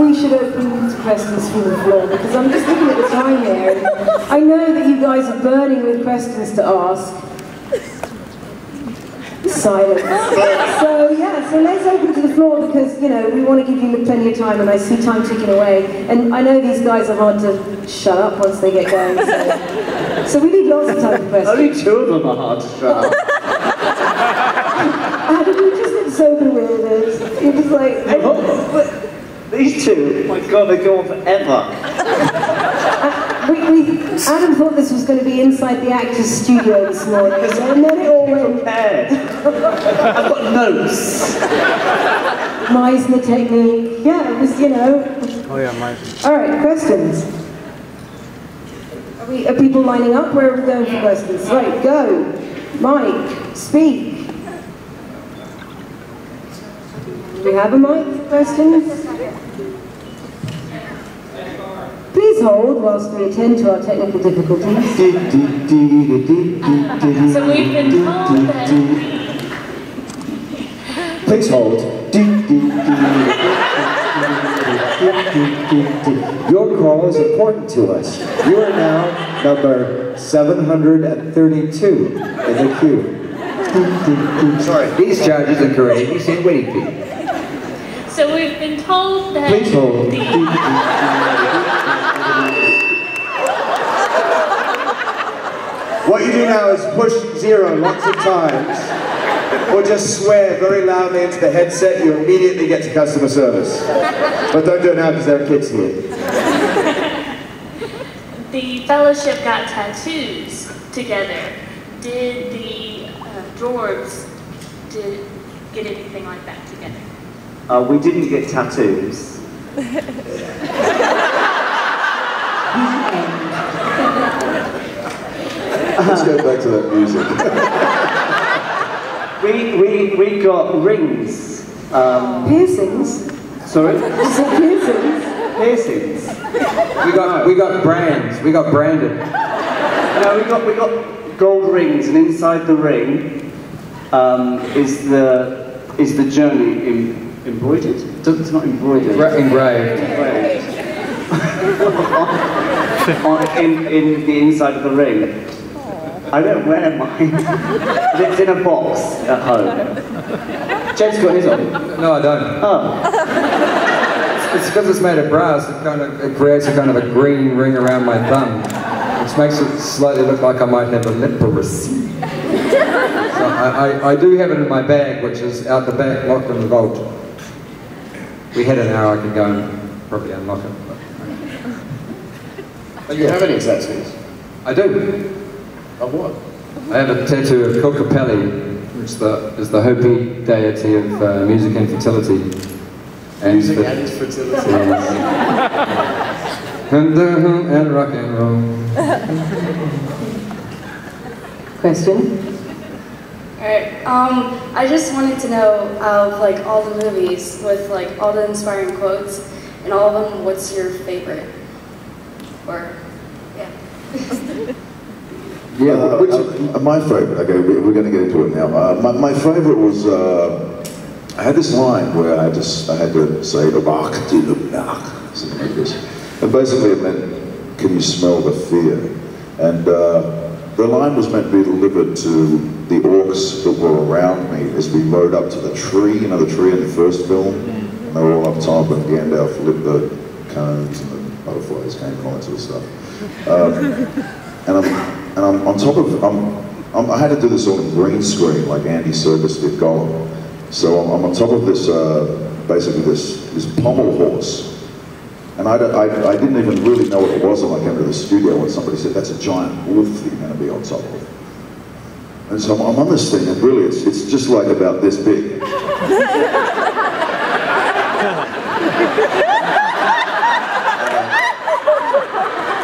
we should open to questions from the floor, because I'm just looking at the time here. I know that you guys are burning with questions to ask. Silence. So yeah, so let's open to the floor, because, you know, we want to give you plenty of time, and I see time ticking away. And I know these guys are hard to shut up once they get going, so we need lots of time for questions. Only two of them are hard to shut up. Adam, you just look so bewildered. You're just like... These two, oh my god, they go on forever. Adam thought this was going to be inside the actor's studio this morning, and then it all went... prepared. I've got notes. Meisner technique. Yeah, it was, you know... Oh yeah, Meisner. Alright, questions. Are people lining up? Where are we going for questions? Right, go. Mike, speak. Do we have a mic for questions? Please hold whilst we attend to our technical difficulties. So we've been told that... Please hold. Your call is important to us. You are now number 732 in the queue. Sorry, these charges are correct. You said waiting fee. So we've been told that... Please hold. What you do now is push 0 lots of times, or just swear very loudly into the headset. You immediately get to customer service. But don't do it now because there are kids here. The fellowship got tattoos together. Did the dwarves get anything like that together? We didn't get tattoos. Let's go back to that music. we got rings. Piercings? Sorry? Is it piercings? Piercings. We got brands. We got branded. No, we got gold rings, and inside the ring is the journey embroidered. It's not embroidered. Engraved. in the inside of the ring. I don't wear mine. It's in a box at home. Jed's got his on. No, I don't. Oh. It's because it's made of brass. It creates a kind of a green ring around my thumb, which makes it slightly look like I might have a leprosy. So I do have it in my bag, which is out the back, locked in the vault. We had an hour. I could go and probably unlock it. Do you have any tattoos? I do. Of what? I have a tattoo of Kokopelli, which is the Hopi deity of music and fertility. Music and fertility. And rock and roll. Question? Alright, I just wanted to know, out of like all the movies with like all the inspiring quotes and all of them, what's your favorite? Or, yeah. Yeah, my favourite, okay, we're going to get into it now. My favourite was, I had this line where I had to say, something like this. And basically it meant, can you smell the fear? And the line was meant to be delivered to the orcs that were around me as we rode up to the tree, you know, the tree in the first film? And they were all up top, and Gandalf lit the cones and the butterflies came and all that sort of stuff. And I'm on top of, I had to do this on a green screen like Andy Serkis did Gollum. So I'm on top of this, basically this pommel horse. And I didn't even really know what it was when I came to the studio when somebody said, that's a giant wolf that you're going to be on top of. And so I'm on this thing, and really it's just like about this big.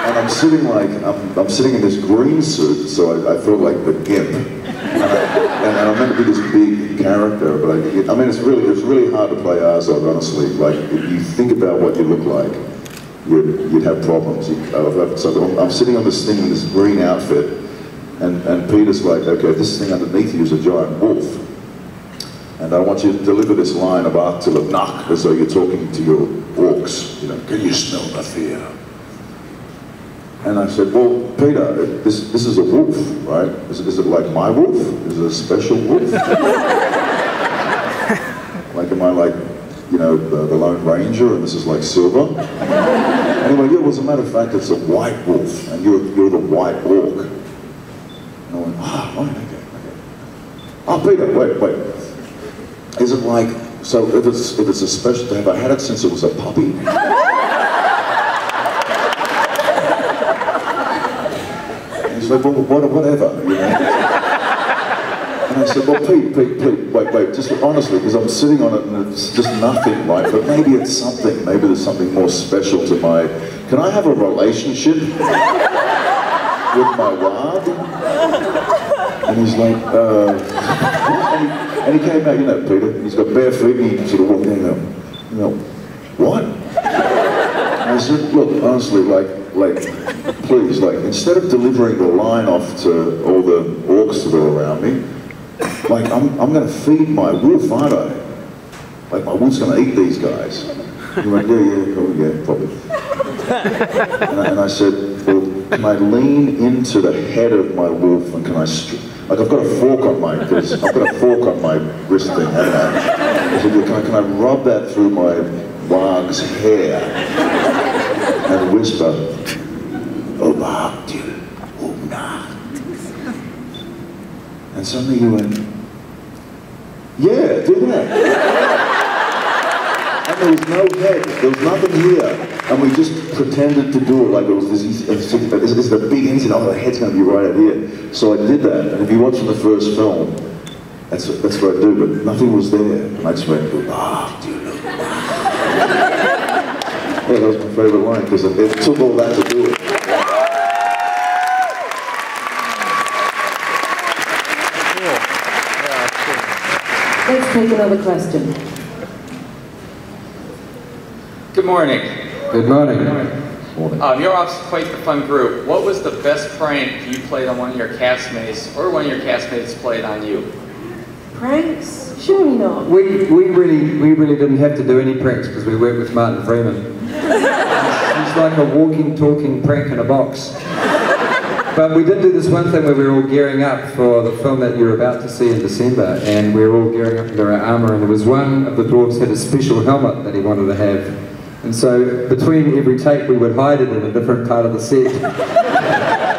And I'm sitting like, I'm sitting in this green suit, so I feel like the gimp. And I'm meant to be this big character, but I mean, it's really hard to play Arzog, honestly. Like, if you think about what you look like, you'd have problems. So I'm sitting on this thing in this green outfit, and Peter's like, okay, this thing underneath you is a giant wolf. And I want you to deliver this line of Artil of Nak, as though you're talking to your orcs. you know, can you smell the fear? And I said, well, Peter, this is a wolf, right? Is it like my wolf? Is it a special wolf? Like, am I like, you know, the Lone Ranger and this is like Silver? Anyway, yeah, well, as a matter of fact, it's a white wolf and you're the white orc. And I went, oh, right, okay. Oh, Peter, wait. Is it like, so if it's a special, have I had it since it was a puppy? He's like, well, whatever, you know. And I said, well, Pete, wait, just honestly, because I'm sitting on it and it's just nothing, right? But maybe it's something, maybe there's something more special to my, can I have a relationship with my ward? And he's like, and he came back, you know, Peter, he's got bare feet and he sort of walked in and you know, what? And I said, look, honestly, like, please, like, instead of delivering the line off to all the orcs that are around me, like, I'm going to feed my wolf, aren't I? Like, my wolf's going to eat these guys. He went, yeah, cool, yeah, probably. And I said, well, can I lean into the head of my wolf and can I, like, I've got a fork on my wrist thing, haven't I? I said, yeah, can I rub that through my wag's hair and whisper, and suddenly you went, yeah, do that. And there was no head, there was nothing here. And we just pretended to do it like it was this easy, this is a big incident, oh, the head's going to be right out here. So I did that, and if you watch the first film, that's what I do, but nothing was there. And I just went, yeah, that was my favourite line, because it took all that to do it. Let's take another question. Good morning. Good morning. You're off quite the fun group. What was the best prank you played on one of your castmates, or one of your castmates played on you? Pranks? Surely not. We really didn't have to do any pranks because we worked with Martin Freeman. He's like a walking, talking prank in a box. But we did do this one thing where we were all gearing up for the film that you're about to see in December, and we were all gearing up into our armour, and there was one of the dwarves had a special helmet that he wanted to have. And so between every take we would hide it in a different part of the set.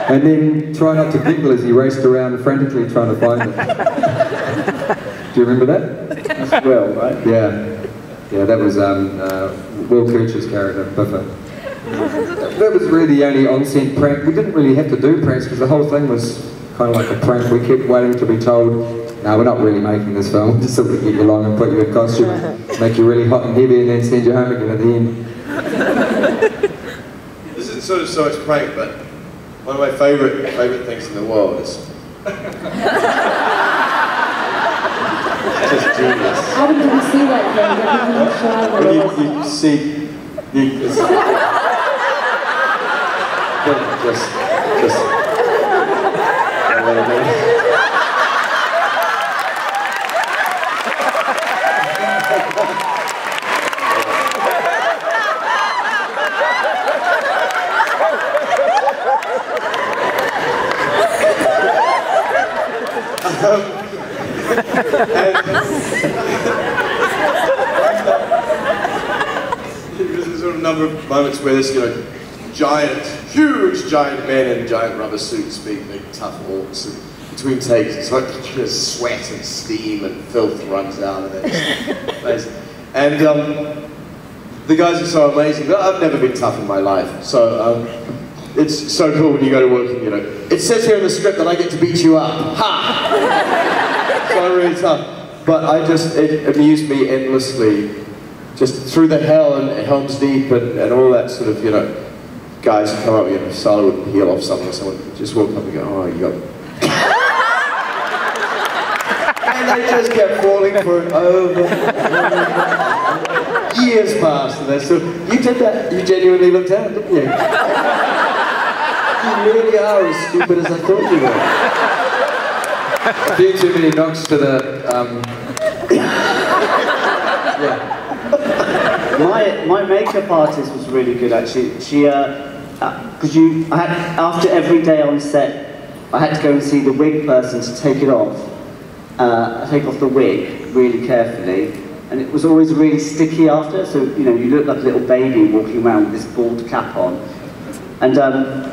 And then try not to giggle as he raced around frantically trying to find it. Do you remember that? As well, right? Yeah. Yeah, that was Will Kirch's character, Biffa. That was really the only on-set prank. We didn't really have to do pranks because the whole thing was kind of like a prank. We kept waiting to be told, no, we're not really making this film, just so we can get you along and put you in costume, make you really hot and heavy and then send you home again at the end. This isn't sort of so much prank, but one of my favourite things in the world is just genius. How did you see that thing? You see, just there's a sort of number of moments where this, huge giant men in giant rubber suits being big tough orcs, and between takes it's like sweat and steam and filth runs out of it. Amazing. And the guys are so amazing. I've never been tough in my life, so it's so cool when you go to work and it says here in the script that I get to beat you up. Ha! So I'm really tough. But it amused me endlessly, just through the hell and Helm's Deep and all that sort of, guys come up, Sala would peel off something, someone would just walk up and go, oh, you got... and they just kept falling for it over and over. Years passed and they still, you did that, you genuinely looked out, didn't you? You really are as stupid as I thought you were. A few too many knocks to the, yeah. my makeup artist was really good actually. She, after every day on set, I had to go and see the wig person to take it off. Take off the wig really carefully, and it was always really sticky after. So you look like a little baby walking around with this bald cap on. And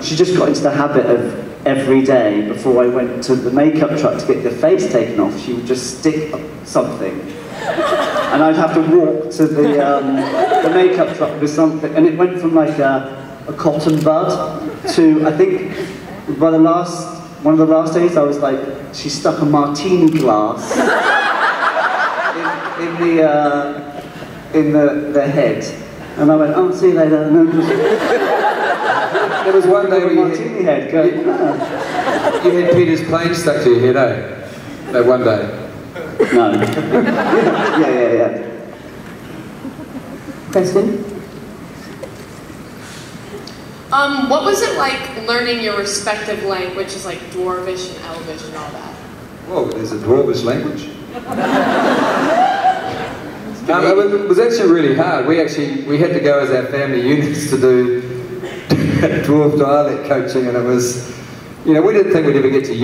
she just got into the habit of every day before I went to the makeup truck to get the face taken off, she would just stick something. And I'd have to walk to the makeup truck with something. And it went from like a cotton bud to, I think, by one of the last days I was like, she stuck a martini glass in the head. And I went, oh, see you later. And there was one day where martini head going, you had Peter's plane stuck to your head, eh? That one day. No. yeah. Question? What was it like learning your respective languages, like Dwarvish and Elvish and all that? Whoa, there's a Dwarvish language? It was actually really hard. We had to go as our family units to do Dwarf dialect coaching, and it was, we didn't think we'd ever get to